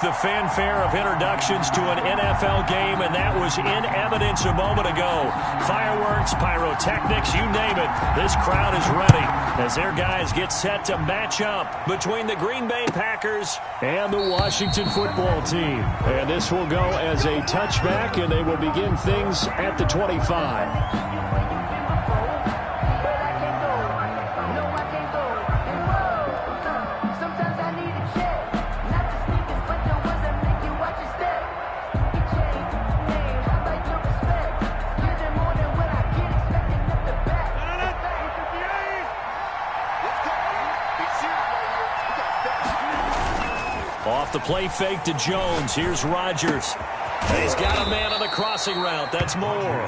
The fanfare of introductions to an NFL game, and that was in evidence a moment ago. Fireworks, pyrotechnics, you name it. This crowd is ready as their guys get set to match up between the Green Bay Packers and the Washington football team. And this will go as a touchback, and they will begin things at the 25. Off the play fake to Jones. Here's Rodgers. And he's got a man on the crossing route. That's Moore.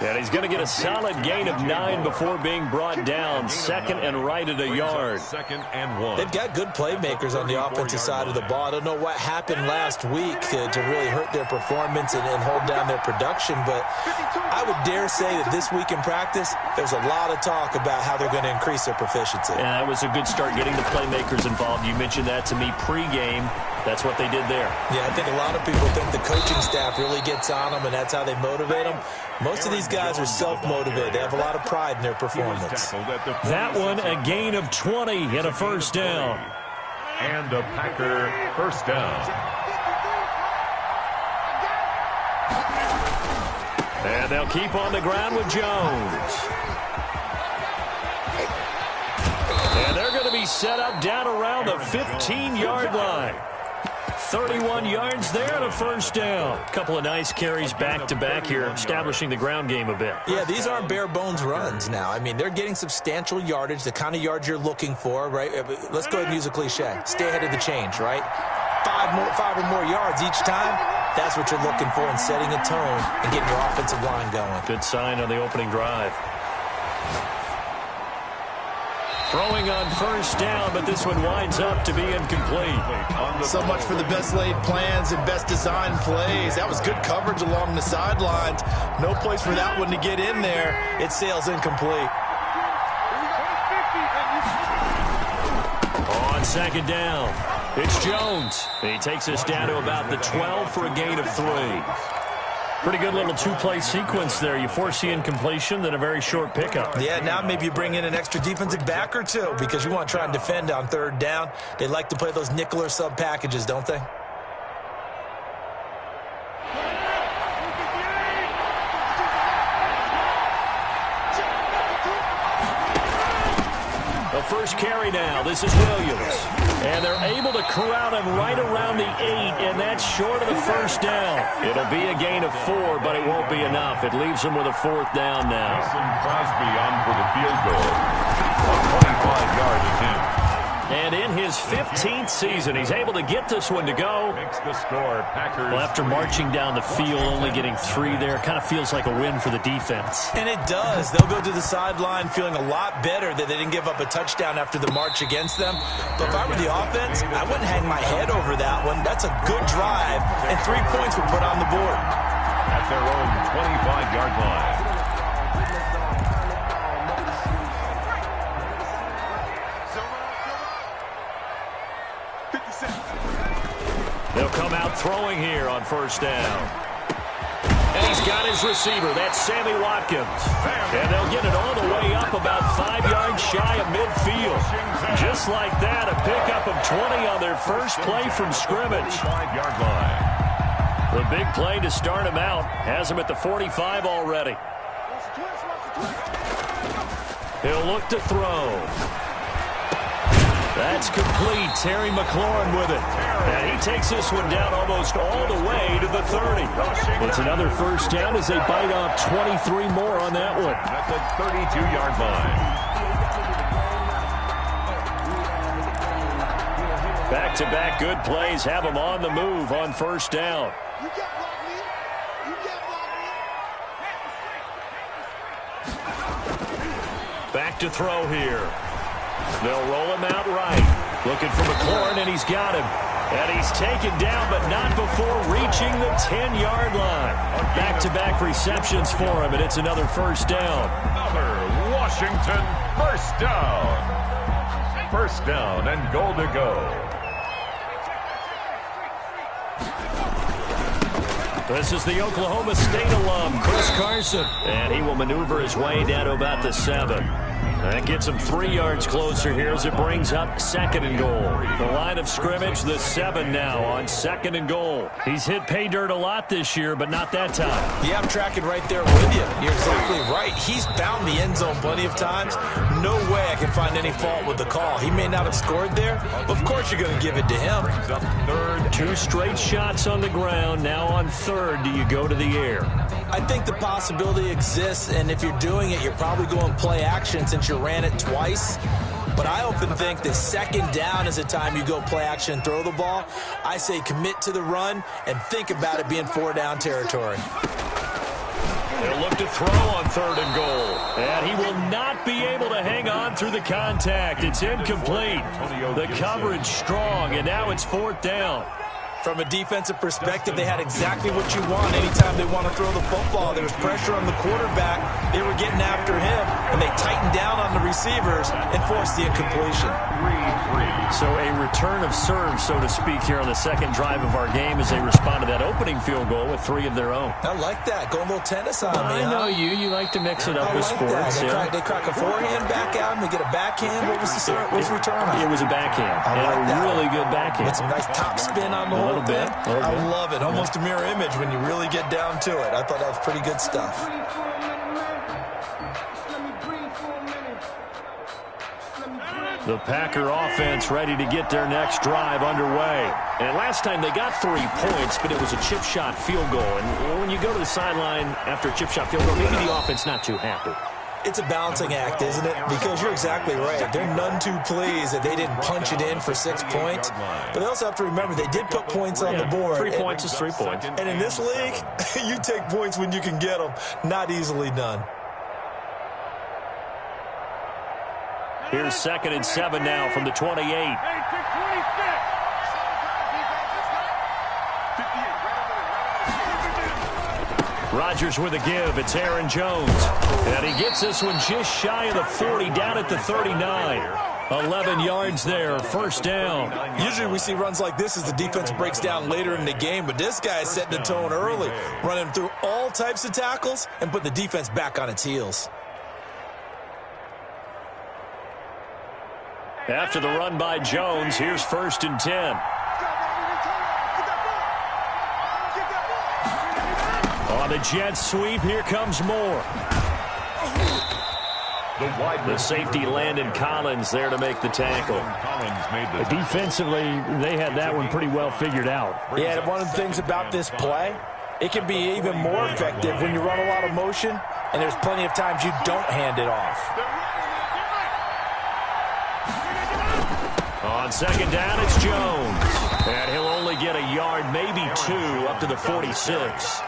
And he's going to get a solid gain of 9 before being brought down. Second and right at a yard. Second and 1. They've got good playmakers on the offensive side of the ball. I don't know what happened last week to really hurt their performance and hold down their production, but I would dare say that this week in practice, there's a lot of talk about how they're going to increase their proficiency. And that was a good start getting the playmakers involved. You mentioned that to me pregame. That's what they did there. Yeah, I think a lot of people think the coaching staff really gets on them, and that's how they motivate them. Most of these guys are self-motivated. They have a lot of pride in their performance. That one, a gain of 20 and a first down. And a Packer first down. And they'll keep on the ground with Jones. And they're going to be set up down around the 15-yard line. 31 yards there and a first down. A couple of nice carries back-to-back here, establishing the ground game a bit. Yeah, these aren't bare-bones runs now. I mean, they're getting substantial yardage, the kind of yards you're looking for, right? Let's go ahead and use a cliche. Stay ahead of the change, right? Five or more yards each time. That's what you're looking for in setting a tone and getting your offensive line going. Good sign on the opening drive. Throwing on first down, but this one winds up to be incomplete. So much for the best laid plans and best designed plays. That was good coverage along the sidelines. No place for that one to get in there. It sails incomplete. On second down, it's Jones. He takes us down to about the 12 for a gain of 3. Pretty good little two-play sequence there. You force the incompletion, then a very short pickup. Yeah, now maybe you bring in an extra defensive back or two because you want to try and defend on third down. They like to play those nickel or sub packages, don't they? The first carry now. This is Williams. And they're able to corral him right around the 8, and that's short of the first down. It'll be a gain of 4, but it won't be enough. It leaves them with a 4th down now. Crosby on for the field goal. A 25-yard attempt. And in his 15th season, he's able to get this one to go. Makes the score, Packers. Well, after marching down the field, only getting 3 there, kind of feels like a win for the defense. And it does. They'll go to the sideline feeling a lot better that they didn't give up a touchdown after the march against them. But if I were the offense, I wouldn't hang my head over that one. That's a good drive, and 3 points were put on the board. At their own 25-yard line. They'll come out throwing here on first down. And he's got his receiver. That's Sammy Watkins. And they'll get it all the way up about 5 yards shy of midfield. Just like that, a pickup of 20 on their first play from scrimmage. 5-yard line. The big play to start him out has him at the 45 already. He'll look to throw. That's complete. Terry McLaurin with it. And he takes this one down almost all the way to the 30. It's another first down as they bite off 23 more on that one. At the 32-yard line. Back-to-back good plays have them on the move on first down. Back to throw here. They'll roll him out right. Looking for McLaurin, and he's got him. And he's taken down, but not before reaching the 10-yard line. Back-to-back receptions for him, and it's another first down. Another Washington first down. First down and goal to go. This is the Oklahoma State alum, Chris Carson. And he will maneuver his way down to about the 7. That gets him 3 yards closer here as it brings up 2nd and goal. The line of scrimmage, the 7 now on 2nd and goal. He's hit pay dirt a lot this year, but not that time. Yeah, I'm tracking right there with you. You're exactly right. He's found the end zone plenty of times. No way I can find any fault with the call. He may not have scored there, but of course you're going to give it to him. 2 straight shots on the ground. Now on 3rd, do you go to the air? I think the possibility exists, and if you're doing it, you're probably going play action since you ran it twice. But I often think that 2nd down is the time you go play action and throw the ball. I say commit to the run and think about it being 4-down territory. They'll look to throw on 3rd and goal. And he will not be able to hang on through the contact. It's incomplete. The coverage strong, and now it's 4th down. From a defensive perspective, they had exactly what you want anytime they want to throw the football. There was pressure on the quarterback. They were getting after him, and they tightened down on the receivers and forced the incompletion. So a return of serve, so to speak, here on the 2nd drive of our game as they respond to that opening field goal with 3 of their own. I like that. Going a little tennis on me, I know you. You like to mix it up with like sports. that. They crack a forehand back out and they get a backhand. What was the return on? It was a backhand. I like that. Really good backhand. With some nice top spin on the whole thing. I love it. Almost a mirror image when you really get down to it. I thought that was pretty good stuff. The Packer offense ready to get their next drive underway. And last time they got 3 points, but it was a chip shot field goal. And when you go to the sideline after a chip shot field goal, maybe the offense not too happy. It's a balancing act, isn't it? Because you're exactly right. They're none too pleased that they didn't punch it in for 6 points. But they also have to remember they did put points on the board. 3 points is 3 points. And in this league, you take points when you can get them. Not easily done. Here's 2nd and 7 now from the 28. Rodgers with a give. It's Aaron Jones. And he gets this one just shy of the 40, down at the 39. 11 yards there, 1st down. Usually we see runs like this as the defense breaks down later in the game, but this guy is setting the tone early, running through all types of tackles and put the defense back on its heels. After the run by Jones, here's 1st and 10. On the jet sweep, here comes Moore. The safety Landon Collins there to make the tackle. Defensively, they had that one pretty well figured out. Yeah, one of the things about this play, it can be even more effective when you run a lot of motion, and there's plenty of times you don't hand it off. On 2nd down, it's Jones. And he'll only get a yard, maybe 2, up to the 46.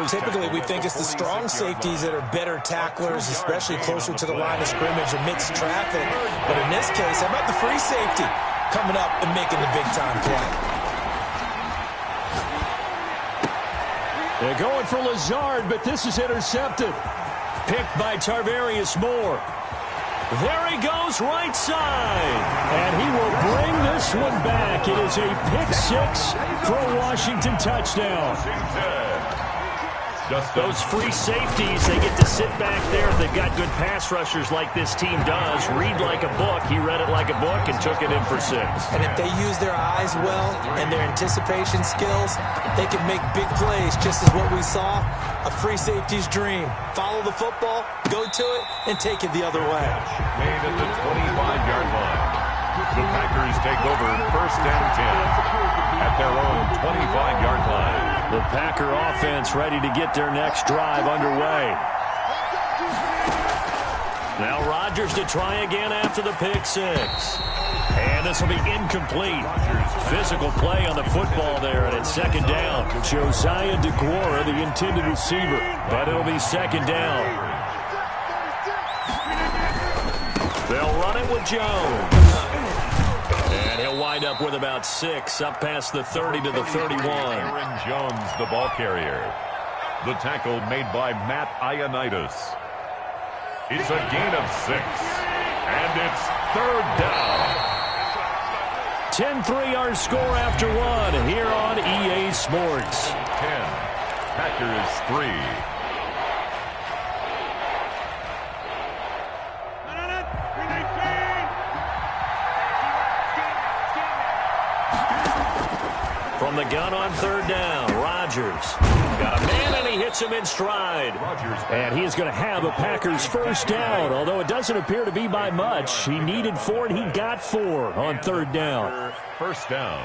Typically, we think it's the strong safeties that are better tacklers, especially closer to the line of scrimmage amidst traffic. But in this case, how about the free safety coming up and making the big-time play? They're going for Lazard, but this is intercepted. Picked by Tarvarius Moore. There he goes, right side. And he will bring this one back. It is a pick-6 for a Washington touchdown. Those free safeties, they get to sit back there if they've got good pass rushers like this team does. Read like a book. He read it like a book and took it in for 6. And if they use their eyes well and their anticipation skills, they can make big plays, just as what we saw. A free safety's dream. Follow the football, go to it, and take it the other way. Made at the 25-yard line. The Packers take over 1st and 10 at their own 25-yard line. The Packer offense ready to get their next drive underway. Now Rodgers to try again after the pick-6. And this will be incomplete. Physical play on the football there, and it's 2nd down. Josiah DeGuara, the intended receiver, but it'll be 2nd down. They'll run it with Jones. And he'll wind up with about 6, up past the 30 to the 31. Aaron Jones, the ball carrier. The tackle made by Matt Ioannidis. It's a gain of 6, and it's 3rd down. 10-3 our score after 1 here on Sports. 10. Packers 3. From the gun on third down, Rodgers. Got a man, and he hits him in stride. And he is going to have a Packers first down, although it doesn't appear to be by much. He needed 4, and he got 4 on third down. First down.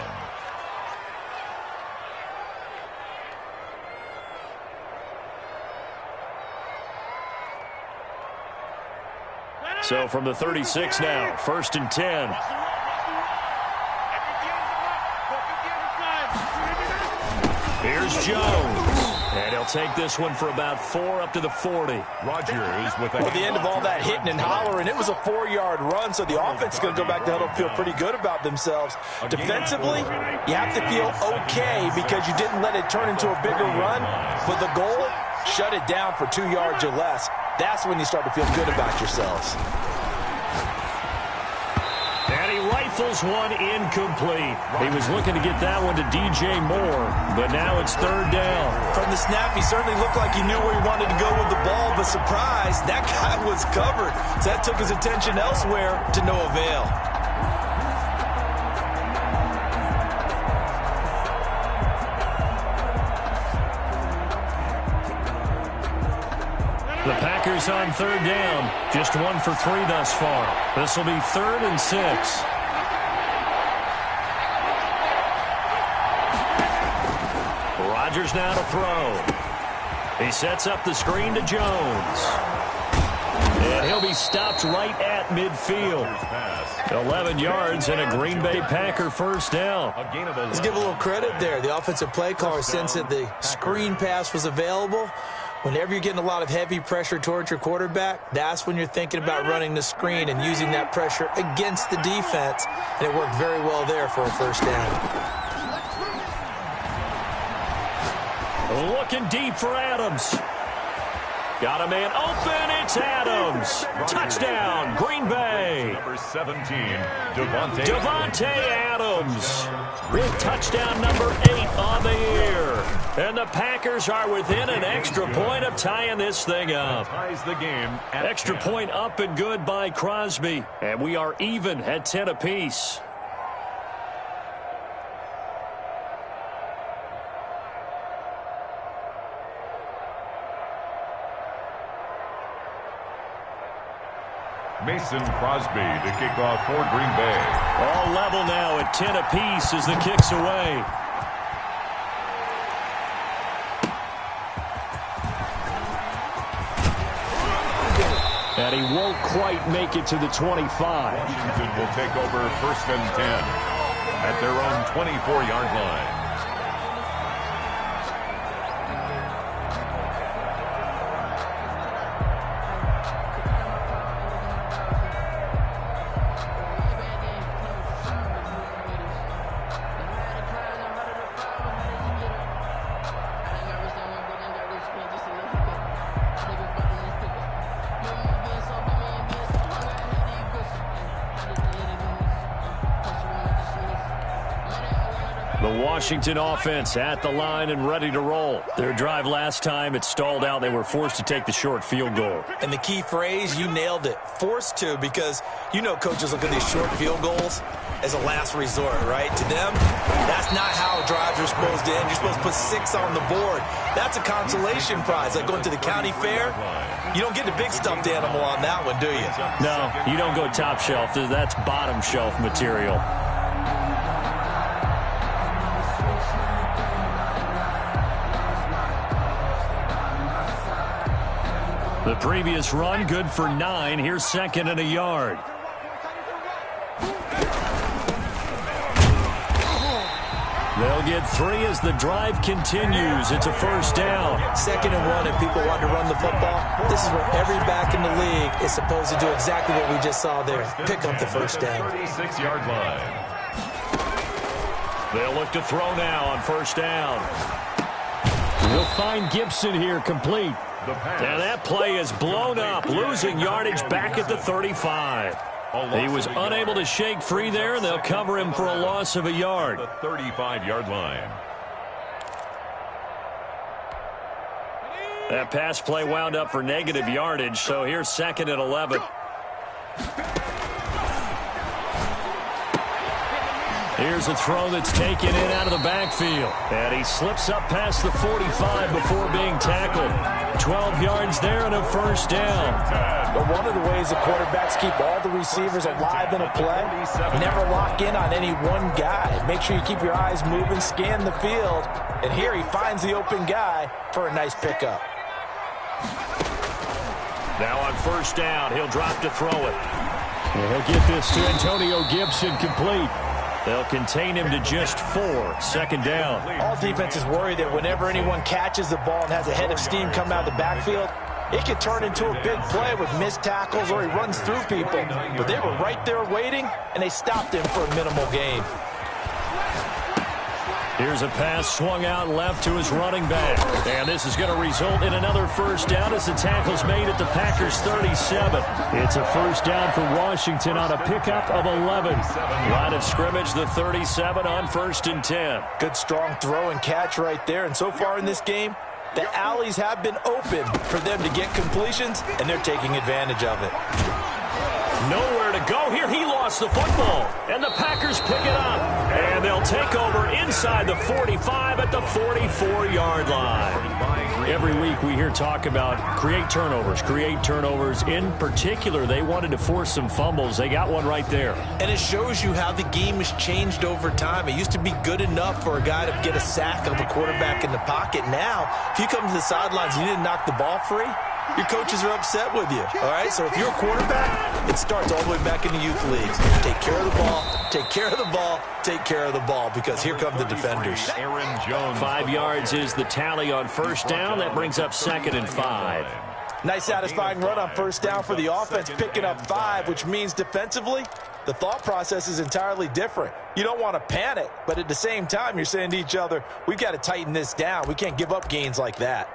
So from the 36 now, 1st and 10. Here's Jones. And he'll take this one for about 4 up to the 40. Rodgers with At the end of all that hitting and hollering, it was a 4-yard run, so the offense is going to go back to huddle and feel pretty good about themselves. Defensively, you have to feel okay because you didn't let it turn into a bigger run, but the goal, shut it down for 2 yards or less. That's when you start to feel good about yourselves. And he rifles one incomplete. He was looking to get that one to DJ Moore, but now it's third down. From the snap, he certainly looked like he knew where he wanted to go with the ball, but surprise, that guy was covered. So that took his attention elsewhere to no avail. The Packers on third down. Just 1 for 3 thus far. This will be 3rd and 6. Rodgers now to throw. He sets up the screen to Jones. And he'll be stopped right at midfield. 11 yards and a Green Bay Packer first down. Let's give a little credit there. The offensive play caller, since the screen pass was available, whenever you're getting a lot of heavy pressure towards your quarterback, that's when you're thinking about running the screen and using that pressure against the defense. And it worked very well there for a first down. Looking deep for Adams. Got a man open. It's Adams. Touchdown, Green Bay. Number 17, Devontae Adams. With touchdown number 8 on the year. And the Packers are within an extra point of tying this thing up. Ties the game at Extra 10. point up and good by Crosby. And we are even at 10 apiece. Mason Crosby to kick off for Green Bay. All level now at 10 apiece as the kick's away. And he won't quite make it to the 25. Washington will take over 1st and 10 at their own 24-yard line. The Washington offense at the line and ready to roll. Their drive last time, it stalled out. They were forced to take the short field goal. And the key phrase, you nailed it, forced to, because you know coaches look at these short field goals as a last resort, right? To them, that's not how drives are supposed to end. You're supposed to put 6 on the board. That's a consolation prize, like going to the county fair. You don't get the big stuffed animal on that one, do you? No, you don't go top shelf. That's bottom shelf material. The previous run, good for 9. Here's 2nd and a yard. They'll get 3 as the drive continues. It's a first down. 2nd and 1, and people want to run the football. This is where every back in the league is supposed to do exactly what we just saw there. Pick up the first down. 36-yard line. They'll look to throw now on first down. We'll find Gibson here complete. And that play is blown up, losing yardage back at the 35. He was unable to shake free there, and they'll cover him for a loss of a yard. The 35-yard line. That pass play wound up for negative yardage, so here's 2nd and 11. Here's a throw that's taken in out of the backfield. And he slips up past the 45 before being tackled. 12 yards there and a first down. But one of the ways the quarterbacks keep all the receivers alive in a play, never lock in on any one guy. Make sure you keep your eyes moving, scan the field. And here he finds the open guy for a nice pickup. Now on first down, he'll drop to throw it. And he'll get this to Antonio Gibson complete. They'll contain him to just 4. 2nd down. All defenses worry that whenever anyone catches the ball and has a head of steam come out of the backfield, it can turn into a big play with missed tackles or he runs through people. But they were right there waiting, and they stopped him for a minimal gain. Here's a pass swung out left to his running back. And this is going to result in another first down as the tackle's made at the Packers' 37. It's a first down for Washington on a pickup of 11. Line of scrimmage, the 37 on 1st and 10. Good strong throw and catch right there. And so far in this game, the alleys have been open for them to get completions, and they're taking advantage of it. Nowhere to go here. He lost the football. And the Packers pick it up. And they'll take over inside the 45 at the 44-yard line. Every week we hear talk about create turnovers. In particular, they wanted to force some fumbles. They got one right there. And it shows you how the game has changed over time. It used to be good enough for a guy to get a sack of a quarterback in the pocket. Now, if you come to the sidelines and you didn't knock the ball free, your coaches are upset with you, all right? So if you're a quarterback, it starts all the way back in the youth leagues. Take care of the ball, take care of the ball, take care of the ball, because here come the defenders. Aaron Jones. 5 yards is the tally on first down. That brings up 2nd and 5. Nice satisfying run on first down for the offense, picking up 5, which means defensively, the thought process is entirely different. You don't want to panic, but at the same time, you're saying to each other, we've got to tighten this down. We can't give up gains like that.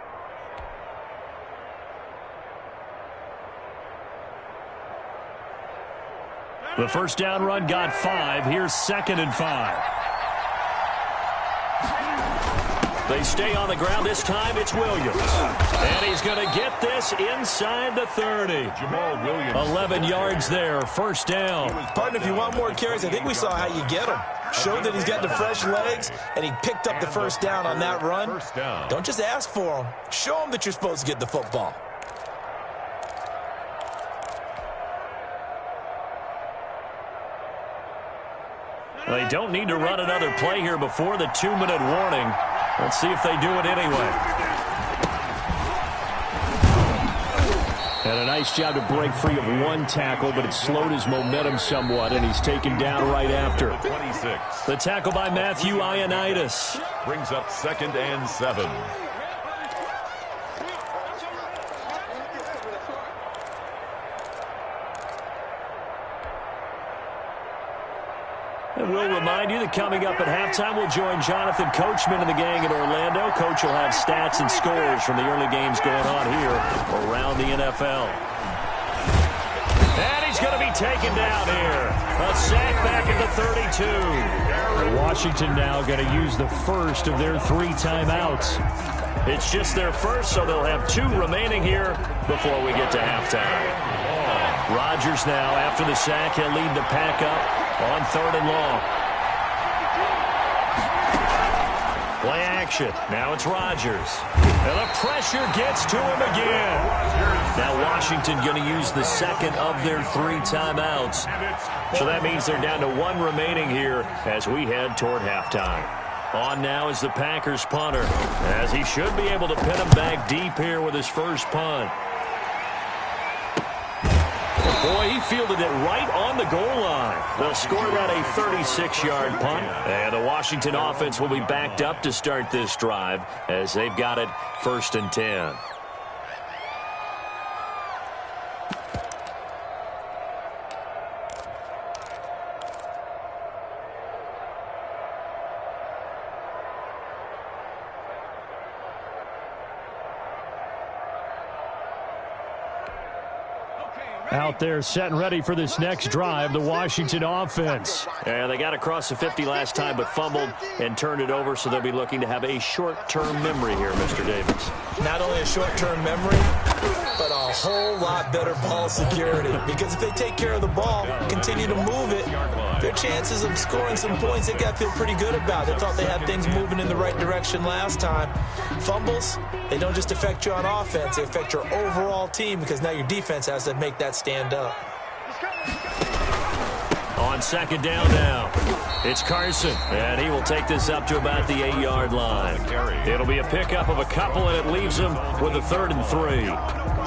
The first down run got 5. Here's 2nd and 5. They stay on the ground. This time it's Williams. And he's going to get this inside the 30. Jamal Williams. 11 yards there. First down. Partner, if you want more carries, I think we saw how you get him. Showed that he's got the fresh legs, and he picked up the first down on that run. First down. Don't just ask for him. Show him that you're supposed to get the football. They don't need to run another play here before the 2-minute warning. Let's see if they do it anyway. And a nice job to break free of one tackle, but it slowed his momentum somewhat, and he's taken down right after. 26. The tackle by Matthew Ioannidis. Brings up 2nd and 7. And we'll remind you that coming up at halftime, we'll join Jonathan Coachman and the gang in Orlando. Coach will have stats and scores from the early games going on here around the NFL. And he's going to be taken down here. A sack back at the 32. Washington now going to use the first of their 3 timeouts. It's just their first, so they'll have 2 remaining here before we get to halftime. Rodgers now, after the sack, he'll lead the pack up on 3rd and long. Play action. Now it's Rodgers. And the pressure gets to him again. Now Washington going to use the second of their 3 timeouts. So that means they're down to 1 remaining here as we head toward halftime. On now is the Packers punter, as he should be able to pin him back deep here with his first punt. Boy, he fielded it right on the goal line. They'll score that a 36-yard punt. And the Washington offense will be backed up to start this drive as they've got it 1st and 10. Out there set and ready for this next drive, the Washington offense. Yeah, they got across the 50 last time but fumbled and turned it over, so they'll be looking to have a short-term memory here, Mr. Davis. Not only a short-term memory, but a whole lot better ball security. Because if they take care of the ball, continue to move it, their chances of scoring some points, they got to feel pretty good about. They thought they had things moving in the right direction last time. Fumbles, they don't just affect you on offense, they affect your overall team because now your defense has to make that stand up. On second down now, it's Carson, and he will take this up to about the 8-yard line. It'll be a pickup of a couple, and it leaves him with a 3rd and 3.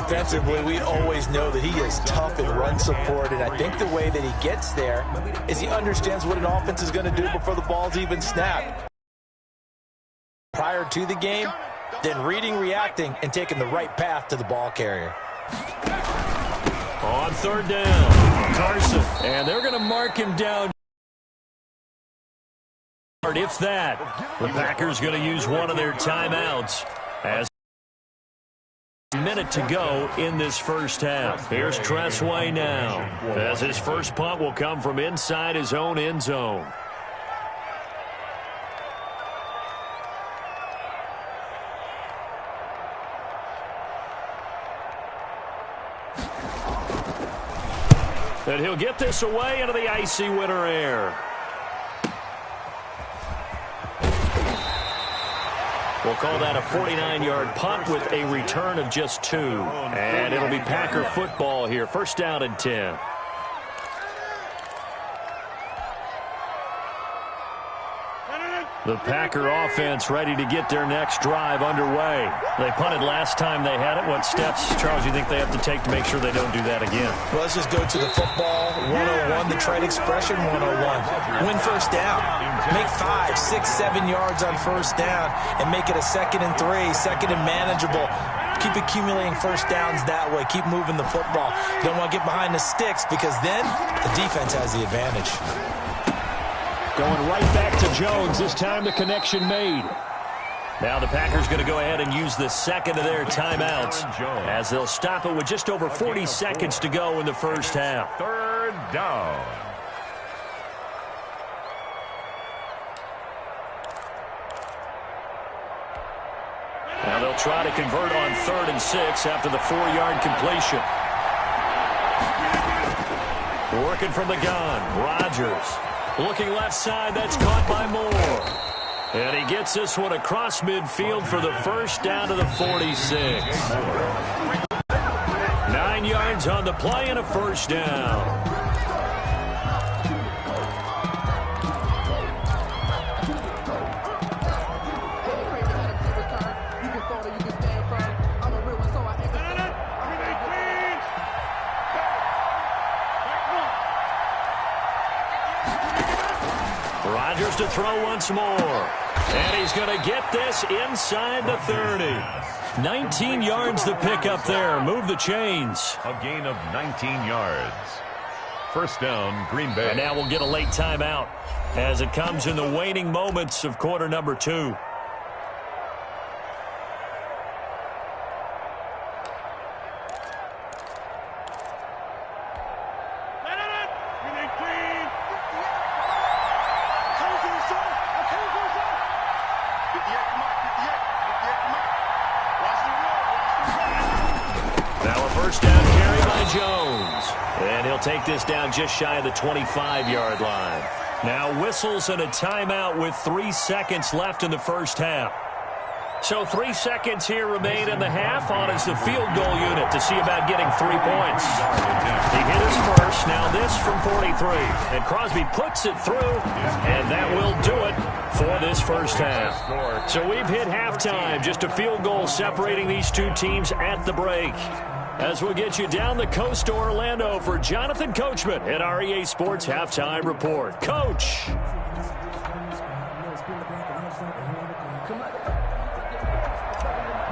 Defensively, we always know that he is tough and run support, and I think the way that he gets there is he understands what an offense is going to do before the ball's even snapped. Prior to the game, then reading, reacting, and taking the right path to the ball carrier. On 3rd down, Carson, and they're going to mark him down. If that, the Packers going to use one of their timeouts as a minute to go in this first half. Here's Tressway now, as his first punt will come from inside his own end zone. And he'll get this away into the icy winter air. We'll call that a 49-yard punt with a return of just 2. And it'll be Packer football here. First down and 10. The Packer offense ready to get their next drive underway. They punted last time they had it. What steps, Charles, you think they have to take to make sure they don't do that again? Well, let's just go to the football 101, the trade expression 101. Win first down. Make 5, 6, 7 yards on first down and make it a 2nd and 3, 2nd and manageable. Keep accumulating first downs that way. Keep moving the football. You don't want to get behind the sticks because then the defense has the advantage. Going right back to Jones. This time the connection made. Now the Packers going to go ahead and use the second of their timeouts as they'll stop it with just over 40 seconds to go in the first half. 3rd down. Now they'll try to convert on 3rd and 6 after the 4-yard completion. Working from the gun, Rodgers. Looking left side, that's caught by Moore. And he gets this one across midfield for the first down to the 46. 9 yards on the play and a first down. Rodgers to throw once more. And he's going to get this inside the 30. 19 yards the pick up there. Move the chains. A gain of 19 yards. First down, Green Bay. And now we'll get a late timeout as it comes in the waning moments of quarter number 2. Take this down just shy of the 25-yard line. Now whistles and a timeout with 3 seconds left in the first half. So 3 seconds here remain in the half on as the field goal unit to see about getting 3 points. He hit his first, now this from 43. And Crosby puts it through, and that will do it for this first half. So we've hit halftime, just a field goal separating these two teams at the break. As we'll get you down the coast to Orlando for Jonathan Coachman at our EA Sports Halftime Report. Coach.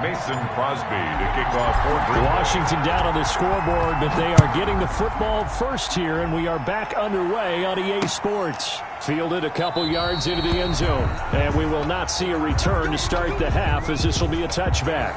Mason Crosby to kick off for Green Bay. Washington down on the scoreboard, but they are getting the football first here, and we are back underway on EA Sports. Fielded a couple yards into the end zone, and we will not see a return to start the half as this will be a touchback.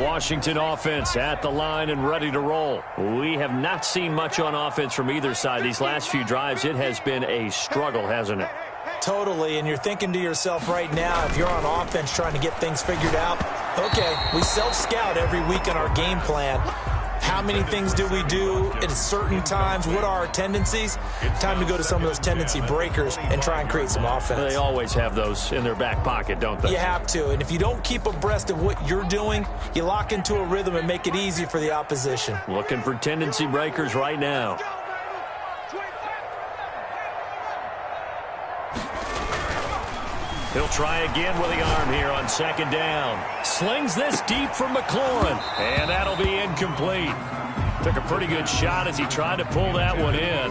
Washington offense at the line and ready to roll. We have not seen much on offense from either side. These last few drives, it has been a struggle, hasn't it? Totally, and you're thinking to yourself right now, if you're on offense trying to get things figured out, okay, we self-scout every week in our game plan. How many things do we do at certain times? What are our tendencies? Time to go to some of those tendency breakers and try and create some offense. They always have those in their back pocket, don't they? You have to, and if you don't keep abreast of what you're doing, you lock into a rhythm and make it easy for the opposition. Looking for tendency breakers right now. He'll try again with the arm here on second down. Slings this deep from McLaurin, and that'll be incomplete. Took a pretty good shot as he tried to pull that one in.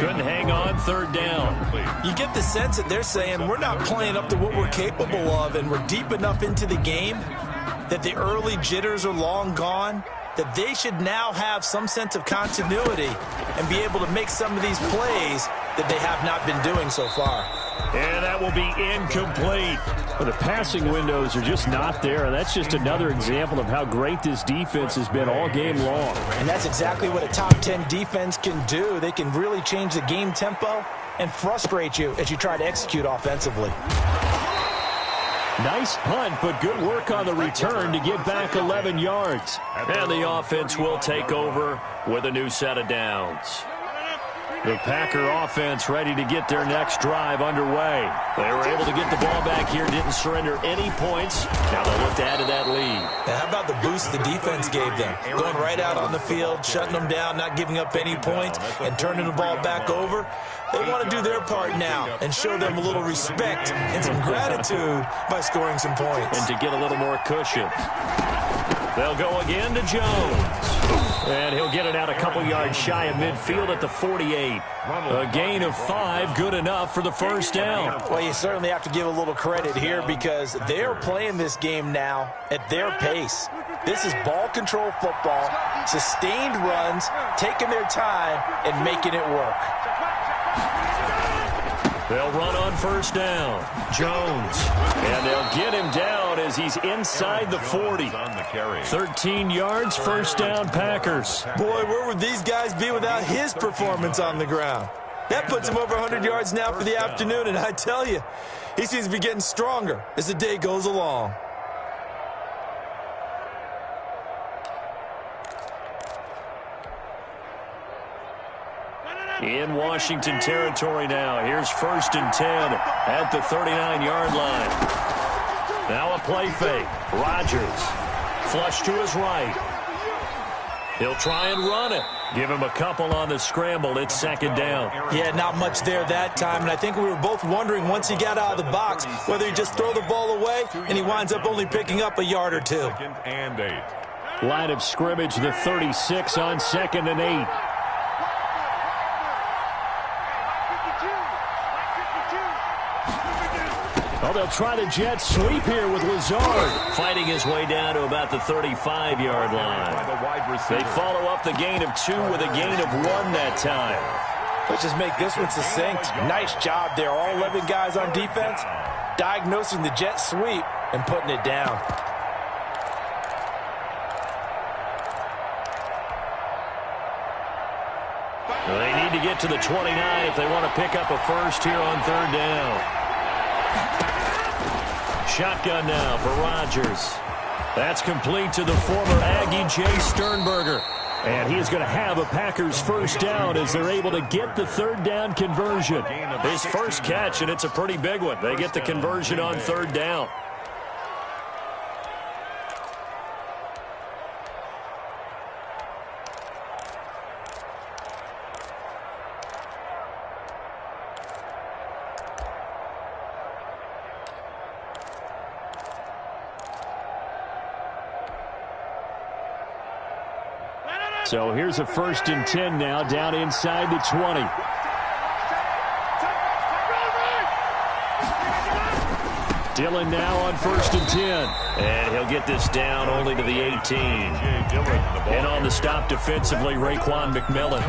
Couldn't hang on third down. You get the sense that they're saying we're not playing up to what we're capable of, and we're deep enough into the game that the early jitters are long gone, that they should now have some sense of continuity and be able to make some of these plays that they have not been doing so far. And that will be incomplete. Well, the passing windows are just not there, and that's just another example of how great this defense has been all game long. And that's exactly what a top 10 defense can do. They can really change the game tempo and frustrate you as you try to execute offensively. Nice punt, but good work on the return to get back 11 yards. And the offense will take over with a new set of downs. The Packer offense ready to get their next drive underway. They were able to get the ball back here, didn't surrender any points. Now they'll look to add to that lead. Now, how about the boost the defense gave them? Going right out on the field, shutting them down, not giving up any points, and turning the ball back over. They want to do their part now and show them a little respect and some gratitude by scoring some points. And to get a little more cushion. They'll go again to Jones. And he'll get it out a couple yards shy of midfield at the 48. A gain of 5, good enough for the first down. Well, you certainly have to give a little credit here because they're playing this game now at their pace. This is ball control football, sustained runs, taking their time and making it work. They'll run on first down. Jones. And they'll get him down as he's inside the 40. 13 yards, first down, Packers. Boy, where would these guys be without his performance on the ground? That puts him over 100 yards now for the afternoon, and I tell you, he seems to be getting stronger as the day goes along. In Washington territory now. Here's 1st and 10 at the 39-yard line. Now a play fake. Rodgers. Flush to his right. He'll try and run it. Give him a couple on the scramble. It's second down. Yeah, not much there that time. And I think we were both wondering once he got out of the box whether he just throw the ball away and he winds up only picking up a yard or two. Line of scrimmage, the 36 on 2nd and 8. Oh, they'll try the jet sweep here with Lazard. Fighting his way down to about the 35-yard line. They follow up the gain of 2 with a gain of 1 that time. Let's just make this one succinct. Nice job there. All 11 guys on defense diagnosing the jet sweep and putting it down. They need to get to the 29 if they want to pick up a first here on third down. Shotgun now for Rodgers. That's complete to the former Aggie, Jay Sternberger. And he is going to have a Packers first down as they're able to get the third down conversion. His first catch, and it's a pretty big one. They get the conversion on third down. So here's a 1st and 10 now, down inside the 20. Dillon now on 1st and 10. And he'll get this down only to the 18. And on the stop defensively, Raekwon McMillan.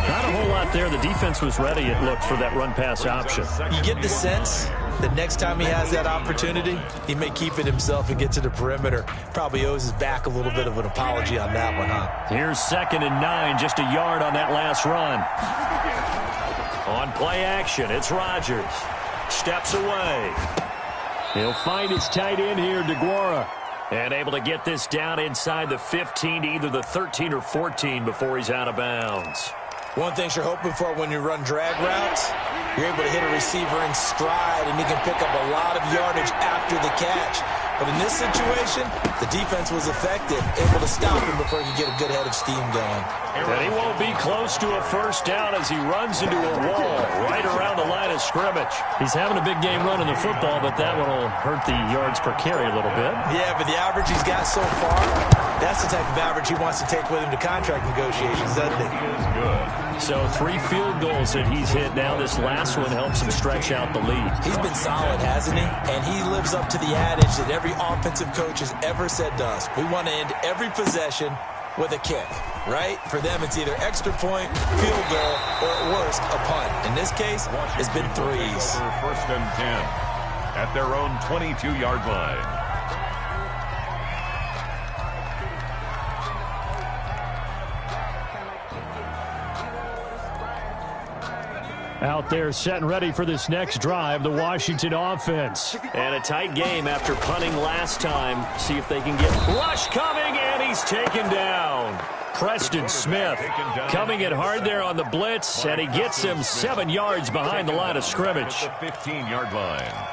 Not a whole lot there. The defense was ready, it looked, for that run-pass option. You get the sense The next time he has that opportunity, he may keep it himself and get to the perimeter. Probably owes his back a little bit of an apology on that one, huh? Here's 2nd and 9, just a yard on that last run. On play action, it's Rodgers. Steps away. He'll find his tight end here, DeGuara. And able to get this down inside the 15 to either the 13 or 14 before he's out of bounds. One thing you're hoping for when you run drag routes, you're able to hit a receiver in stride, and he can pick up a lot of yardage after the catch. But in this situation, the defense was effective, able to stop him before he could get a good head of steam going. And he won't be close to a first down as he runs into a wall right around the line of scrimmage. He's having a big game running the football, but that one will hurt the yards per carry a little bit. Yeah, but the average he's got so far, that's the type of average he wants to take with him to contract negotiations, doesn't he? So 3 field goals that he's hit now. This last one helps him stretch out the lead. He's been solid, hasn't he? And he lives up to the adage that every offensive coach has ever said to us. We want to end every possession with a kick, right? For them, it's either extra point, field goal, or at worst, a punt. In this case, it's been threes. 1st and 10 at their own 22-yard line. Out there setting ready for this next drive, the Washington offense. And a tight game after punting last time. See if they can get rush coming, and he's taken down. Preston Smith coming in hard there on the blitz, and he gets him 7 yards behind the line of scrimmage. The 15-yard line.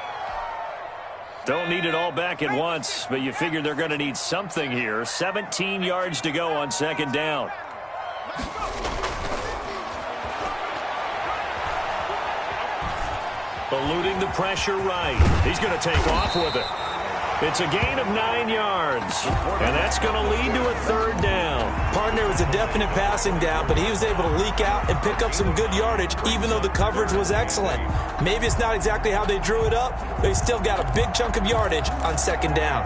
Don't need it all back at once, but you figure they're going to need something here. 17 yards to go on 2nd down. Eluding the pressure right. He's going to take off with it. It's a gain of 9 yards, and that's going to lead to a 3rd down. Partner was a definite passing down, but he was able to leak out and pick up some good yardage, even though the coverage was excellent. Maybe it's not exactly how they drew it up, but he still got a big chunk of yardage on 2nd down.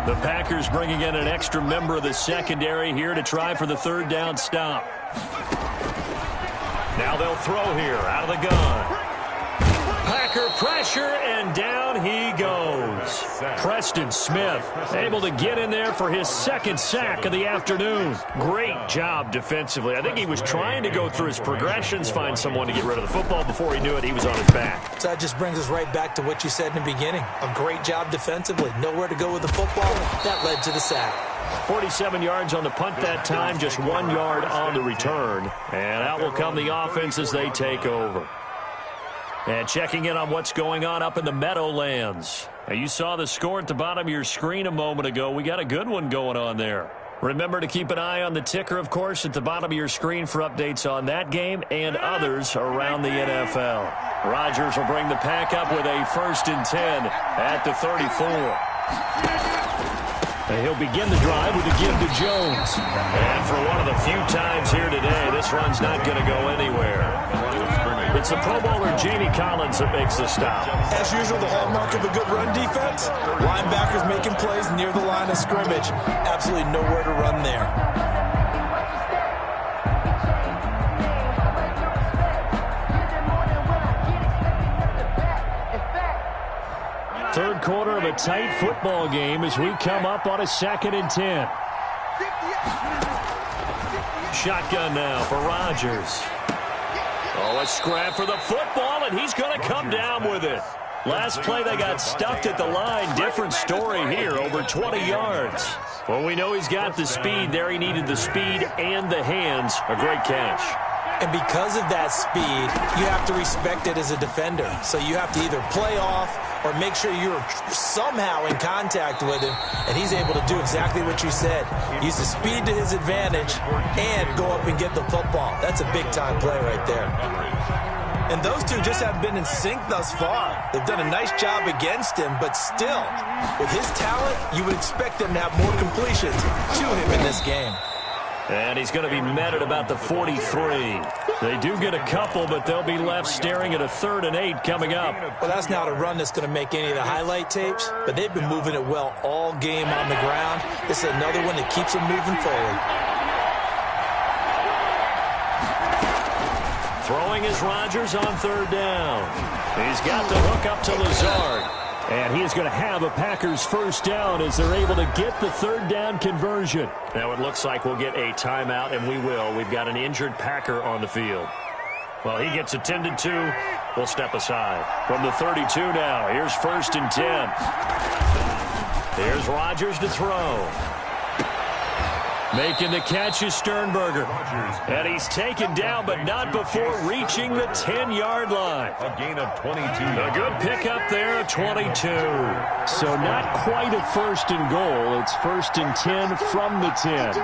The Packers bringing in an extra member of the secondary here to try for the 3rd down stop. Now they'll throw here out of the gun. Packer pressure, and down he goes. Preston Smith able to get in there for his 2nd sack of the afternoon. Great job defensively. I think he was trying to go through his progressions, find someone to get rid of the football. Before he knew it, he was on his back. So that just brings us right back to what you said in the beginning. A great job defensively. Nowhere to go with the football. That led to the sack. 47 yards on the punt that time, just 1 yard on the return. And out will come the offense as they take over. And checking in on what's going on up in the Meadowlands. Now, you saw the score at the bottom of your screen a moment ago. We got a good one going on there. Remember to keep an eye on the ticker, of course, at the bottom of your screen for updates on that game and others around the NFL. Rodgers will bring the pack up with a 1st and 10 at the 34. And he'll begin the drive with a give to Jones. And for one of the few times here today, this run's not going to go anywhere. It's the Pro Bowler Jamie Collins that makes the stop. As usual, the hallmark of a good run defense, linebackers making plays near the line of scrimmage. Absolutely nowhere to run there. Third quarter of a tight football game as we come up on a 2nd and 10. Shotgun now for Rodgers. Oh, a scrap for the football, and he's going to come down with it. Last play, they got stuffed at the line. Different story here, over 20 yards. Well, we know he's got the speed there. He needed the speed and the hands. A great catch. And because of that speed, you have to respect it as a defender. So you have to either play off or make sure you're somehow in contact with him, and he's able to do exactly what you said. Use the speed to his advantage and go up and get the football. That's a big-time play right there. And those two just haven't been in sync thus far. They've done a nice job against him, but still, with his talent, you would expect them to have more completions to him in this game. And he's going to be met at about the 43. They do get a couple, but they'll be left staring at a 3rd and 8 coming up. Well, that's not a run that's going to make any of the highlight tapes, but they've been moving it well all game on the ground. This is another one that keeps them moving forward. Throwing is Rodgers on 3rd down. He's got the hook up to Lazard. And he is going to have a Packers first down as they're able to get the third down conversion. Now it looks like we'll get a timeout, and we will. We've got an injured Packer on the field. Well, he gets attended to. We'll step aside. From the 32 now, here's 1st and 10. Here's Rodgers to throw. Making the catch is Sternberger. And he's taken down, but not before reaching the 10-yard line. A gain of 22. A good pickup there of 22. So not quite a 1st and goal. It's 1st and 10 from the 10.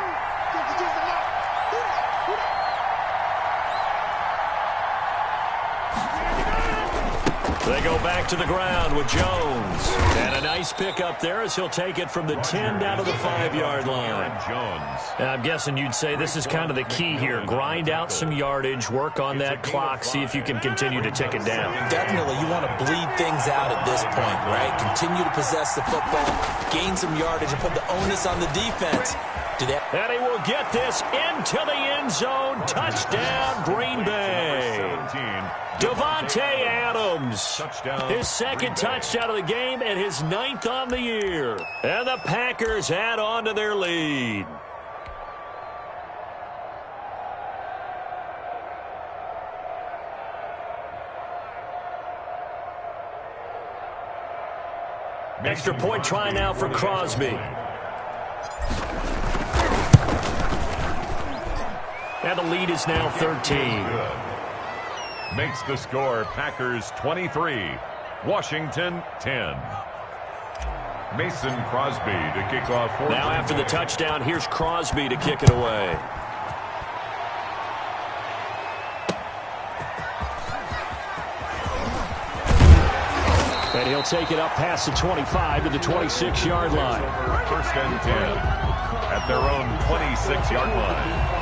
They go back to the ground with Jones. And a nice pickup there as he'll take it from the 10 down to the 5-yard line. I'm guessing you'd say this is kind of the key here. Grind out some yardage, work on that clock, see if you can continue to tick it down. Definitely, you want to bleed things out at this point, right? Continue to possess the football, gain some yardage, and put the onus on the defense. And he will get this into the end zone. Touchdown, Green Bay. Devontae Adams. His second touchdown of the game and his 9th on the year. And the Packers add on to their lead. Extra point try now for Crosby. And the lead is now 13. Makes the score Packers 23, Washington 10. Mason Crosby to kick off. Now after the touchdown, here's Crosby to kick it away. And he'll take it up past the 25 to the 26-yard line. 1st and 10 at their own 26-yard line.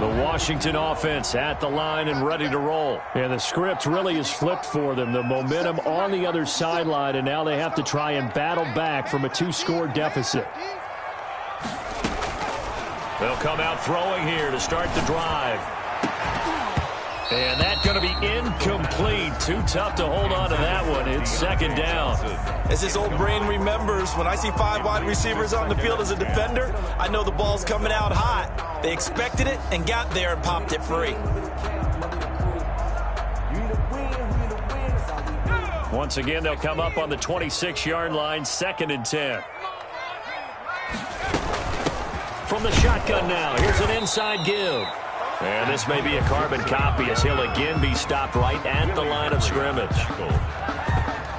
The Washington offense at the line and ready to roll. And the script really is flipped for them. The momentum on the other sideline, and now they have to try and battle back from a 2-score deficit. They'll come out throwing here to start the drive. And that's going to be incomplete. Too tough to hold on to that one. It's 2nd down. As his old brain remembers, when I see 5 wide receivers on the field as a defender, I know the ball's coming out hot. They expected it and got there and popped it free. Once again, they'll come up on the 26-yard line, 2nd and 10. From the shotgun now, here's an inside give. And this may be a carbon copy as he'll again be stopped right at the line of scrimmage.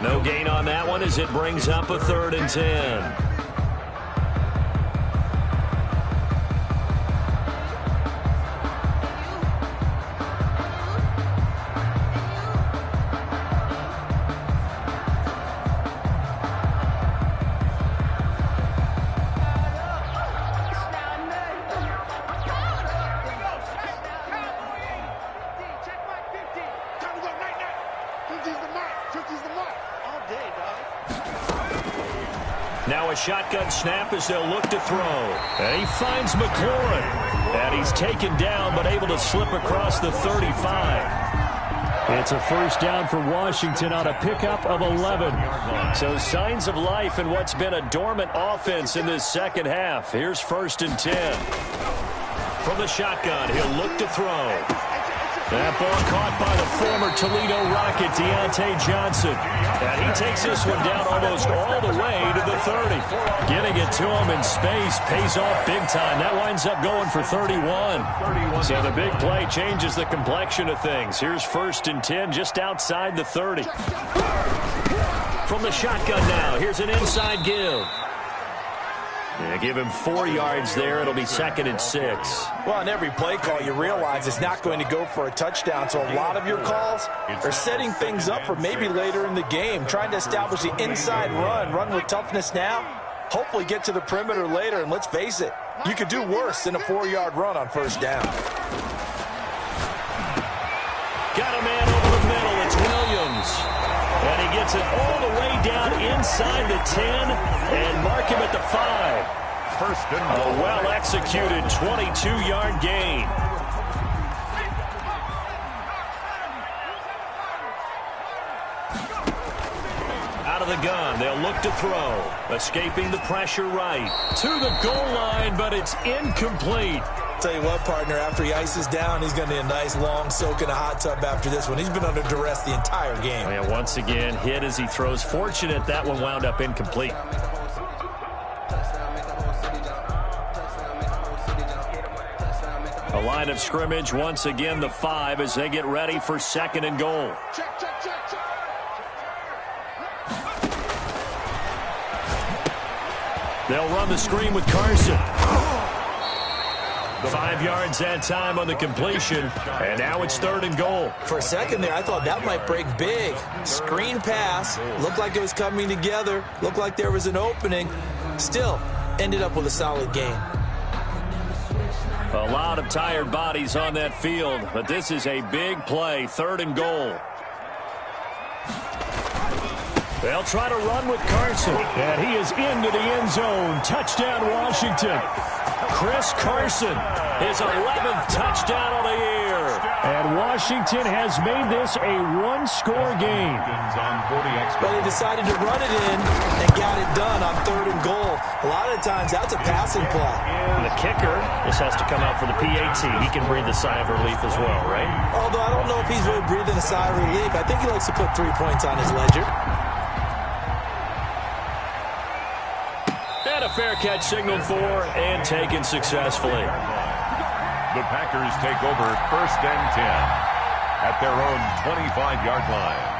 No gain on that one as it brings up a 3rd and 10. Now a shotgun snap as they'll look to throw. And he finds McLaurin. And he's taken down but able to slip across the 35. It's a first down for Washington on a pickup of 11. So signs of life in what's been a dormant offense in this second half. Here's 1st and 10. From the shotgun, he'll look to throw. That ball caught by the former Toledo Rocket, Deontay Johnson. And he takes this one down almost all the way to the 30. Getting it to him in space pays off big time. That winds up going for 31. So the big play changes the complexion of things. Here's 1st and 10 just outside the 30. From the shotgun now, here's an inside give. Yeah, give him 4 yards there. It'll be 2nd and 6. Well, on every play call, you realize it's not going to go for a touchdown. So a lot of your calls are setting things up for maybe later in the game, trying to establish the inside run with toughness now, hopefully get to the perimeter later. And let's face it, you could do worse than a 4-yard run on 1st down. Got a man over the middle. It's Williams. And he gets it all the way down inside the 10 and mark him at the 5. first and A goal. well-executed 22-yard gain. Out of the gun, they'll look to throw. Escaping the pressure right. To the goal line, but it's incomplete. Tell you what, partner, after he ices down, he's going to need a nice long soak in a hot tub after this one. He's been under duress the entire game. And once again, hit as he throws. Fortunate that one wound up incomplete. A line of scrimmage, once again, the 5 as they get ready for second and goal. They'll run the screen with Carson. 5 yards that time on the completion, and now it's third and goal. For a second there, I thought that might break big. Screen pass, looked like it was coming together, looked like there was an opening. Still, ended up with a solid game. A lot of tired bodies on that field, but this is a big play, third and goal. They'll try to run with Carson, and he is into the end zone. Touchdown, Washington. Chris Carson, his 11th touchdown of the year. And Washington has made this a one-score game. But they decided to run it in and got it done on third and goal. A lot of times, that's a passing play. And the kicker, this has to come out for the PAT. He can breathe a sigh of relief as well, right? Although I don't know if he's really breathing a sigh of relief. I think he likes to put 3 points on his ledger. And a fair catch signaled for and taken successfully. The Packers take over first and 10 at their own 25-yard line.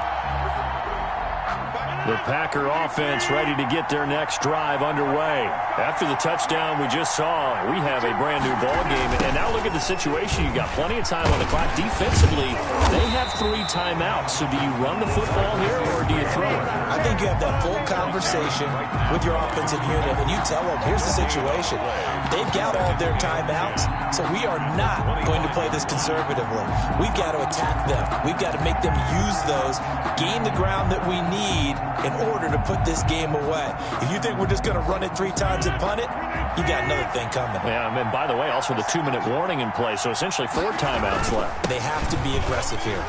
The Packer offense ready to get their next drive underway. After the touchdown we just saw, we have a brand new ball game. And now look at the situation. You got plenty of time on the clock. Defensively, they have 3 timeouts. So do you run the football here or do you throw it? I think you have that full conversation with your offensive unit, and you tell them, here's the situation. They've got all their timeouts, so we are not going to play this conservatively. We've got to attack them. We've got to make them use those, gain the ground that we need in order to put this game away. If you think we're just going to run it 3 times and punt it, you got another thing coming. Yeah, and by the way, also the 2-minute warning in play, so essentially 4 timeouts left. They have to be aggressive here.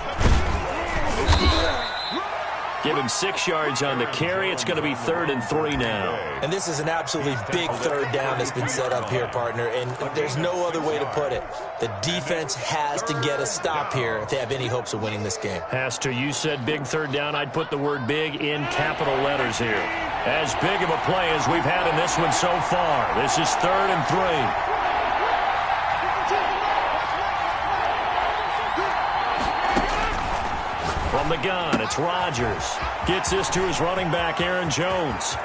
Give him 6 yards on the carry. It's going to be 3rd and 3 now. And this is an absolutely big third down that's been set up here, partner, and there's no other way to put it. The defense has to get a stop here if they have any hopes of winning this game. Has to. You said big third down. I'd put the word big in capital letters here. As big of a play as we've had in this one so far. This is 3rd and 3. From the gun, it's Rodgers. Gets this to his running back, Aaron Jones.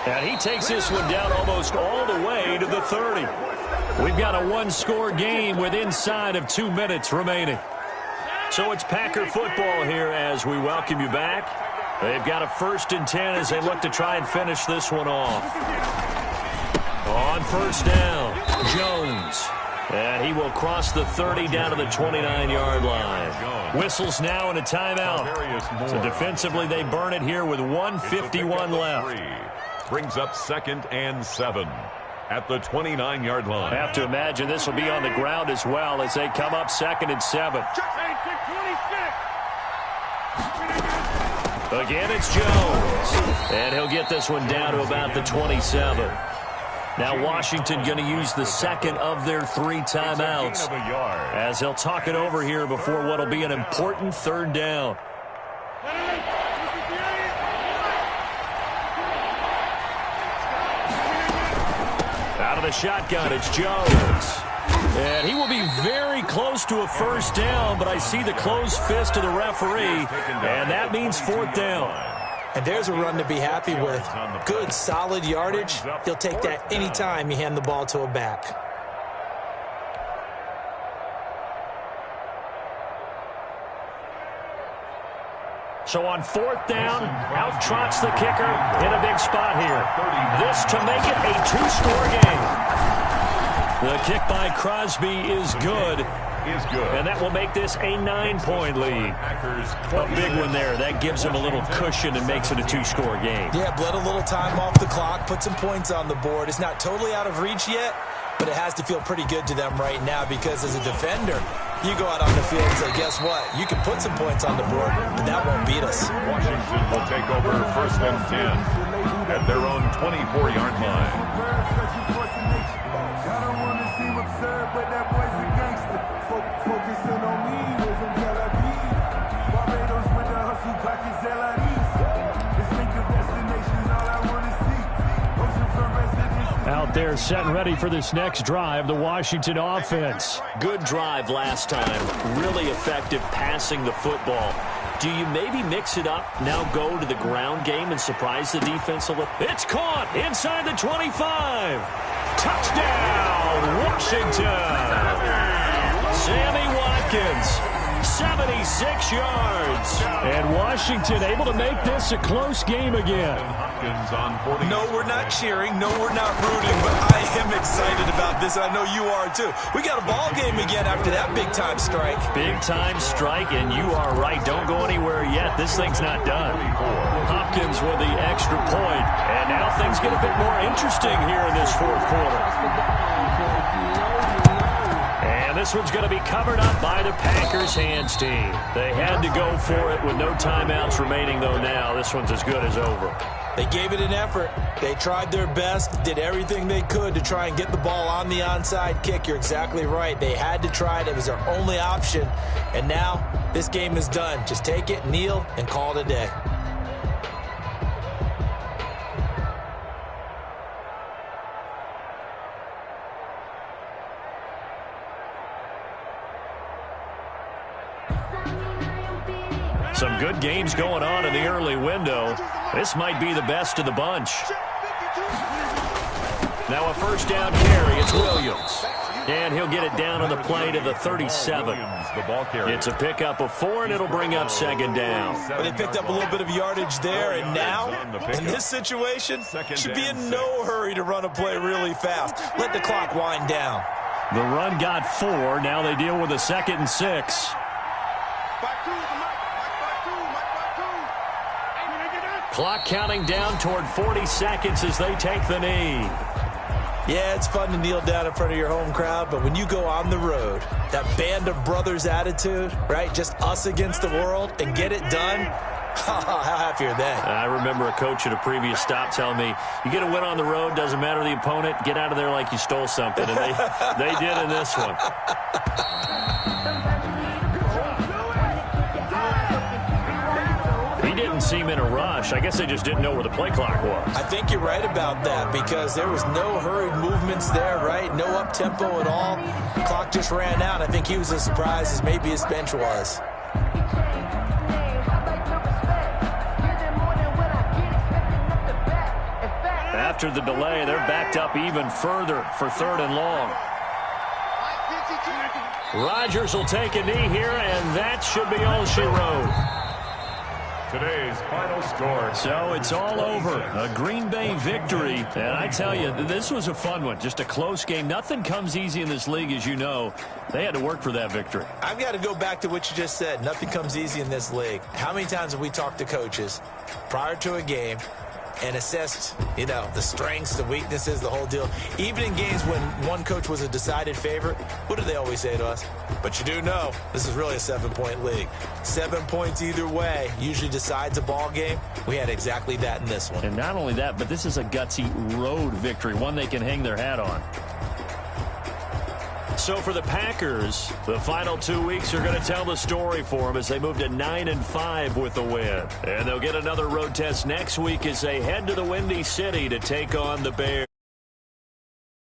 And he takes this one down almost all the way to the 30. We've got a one-score game with inside of 2 minutes remaining. So it's Packer football here as we welcome you back. They've got a 1st and 10 as they look to try and finish this one off. On first down, Jones. And he will cross the 30 down to the 29-yard line. Whistles now and a timeout. So defensively, they burn it here with 1:51 left. Brings up 2nd and 7 at the 29-yard line. I have to imagine this will be on the ground as well as they come up 2nd and 7. Again, it's Jones. And he'll get this one down to about the 27. Now Washington going to use the 2nd of their 3 timeouts as they'll talk it over here before what will be an important 3rd down. Out of the shotgun, it's Jones. And he will be very close to a 1st down, but I see the closed fist of the referee, and that means 4th down. And there's a run to be happy with. Good, solid yardage. He'll take that any time you hand the ball to a back. So on 4th down, out trots the kicker in a big spot here. This to make it a 2-score game. The kick by Crosby is good. is good. And that will make this a 9-point lead. A big one there. That gives them a little cushion and makes it a 2-score game. Yeah, bled a little time off the clock, put some points on the board. It's not totally out of reach yet, but it has to feel pretty good to them right now because as a defender, you go out on the field and say, guess what? You can put some points on the board, but that won't beat us. Washington will take over 1st and 10 at their own 24-yard line. Out there set and ready for this next drive, the Washington offense. Good drive last time. Really effective passing the football. Do you maybe mix it up, now go to the ground game and surprise the defense a little? It's caught inside the 25. Touchdown, Washington. Sammy Watkins. 76 yards. And Washington able to make this a close game again. No, we're not cheering. No, we're not rooting. But I am excited about this. I know you are, too. We got a ball game again after that big-time strike. Big-time strike, and you are right. Don't go anywhere yet. This thing's not done. Hopkins with the extra point. And now things get a bit more interesting here in this 4th quarter. And this one's going to be covered up by the Packers hands team. They had to go for it with no timeouts remaining, though now. This one's as good as over. They gave it an effort. They tried their best, did everything they could to try and get the ball on the onside kick. You're exactly right. They had to try it. It was their only option. And now this game is done. Just take it, kneel, and call it a day. Some good games going on in the early window. This might be the best of the bunch. Now a first down carry. It's Williams. And he'll get it down on the play to the 37. It's a pickup of 4, and it'll bring up 2nd down. Well, they picked up a little bit of yardage there, and now, in this situation, should be in no hurry to run a play really fast. Let the clock wind down. The run got 4. Now they deal with a 2nd and 6. Clock counting down toward 40 seconds as they take the knee. Yeah, it's fun to kneel down in front of your home crowd, but when you go on the road, that band of brothers attitude, right, just us against the world, and get it done, how happy are they? I remember a coach at a previous stop telling me, you get a win on the road, doesn't matter the opponent, get out of there like you stole something, and they did in this one. Didn't seem in a rush. I guess they just didn't know where the play clock was. I think you're right about that because there was no hurried movements there, right? No up-tempo at all. Clock just ran out. I think he was as surprised as maybe his bench was. After the delay, they're backed up even further for 3rd and long. Rodgers will take a knee here, and that should be all she wrote. Today's final score. So it's all over. A Green Bay victory. And I tell you, this was a fun one. Just a close game. Nothing comes easy in this league, as you know. They had to work for that victory. I've got to go back to what you just said. Nothing comes easy in this league. How many times have we talked to coaches prior to a game and assessed, the strengths, the weaknesses, the whole deal? Even in games when one coach was a decided favorite, what do they always say to us? But you do know this is really a 7-point league. 7 points either way usually decides a ball game. We had exactly that in this one. And not only that, but this is a gutsy road victory, one they can hang their hat on. So for the Packers, the final 2 weeks are going to tell the story for them as they move to 9-5 with the win. And they'll get another road test next week as they head to the Windy City to take on the Bears.